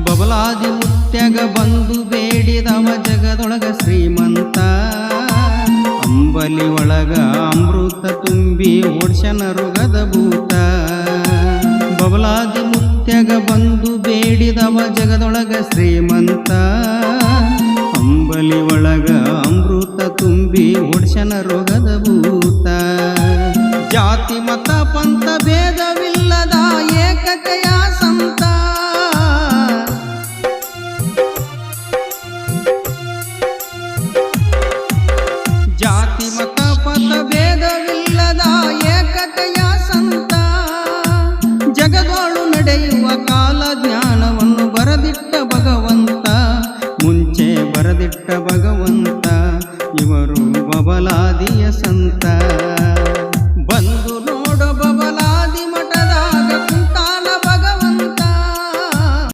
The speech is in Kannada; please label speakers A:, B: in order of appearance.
A: ಬಬಲಾದಿ ಮುತ್ಯಾಗ ಬಂದು ಬೇಡಿದವ ಜಗದೊಳಗ ಶ್ರೀಮಂತ ಅಂಬಲಿ ಒಳಗ ಅಮೃತ ತುಂಬಿ ಓಡ್ಸನ ರೋಗದ ಭೂತ ಬಬಲಾದಿ ಮುತ್ಯಾಗ ಬಂದು ಬೇಡಿದವ ಜಗದೊಳಗ ಶ್ರೀಮಂತ ಅಂಬಲಿ ಒಳಗ ಅಮೃತ ತುಂಬಿ ಓಡ್ಸನ ರೋಗದ ಭೂತ ಜಾತಿ ಮತ ಪಂಥ ಭೇದ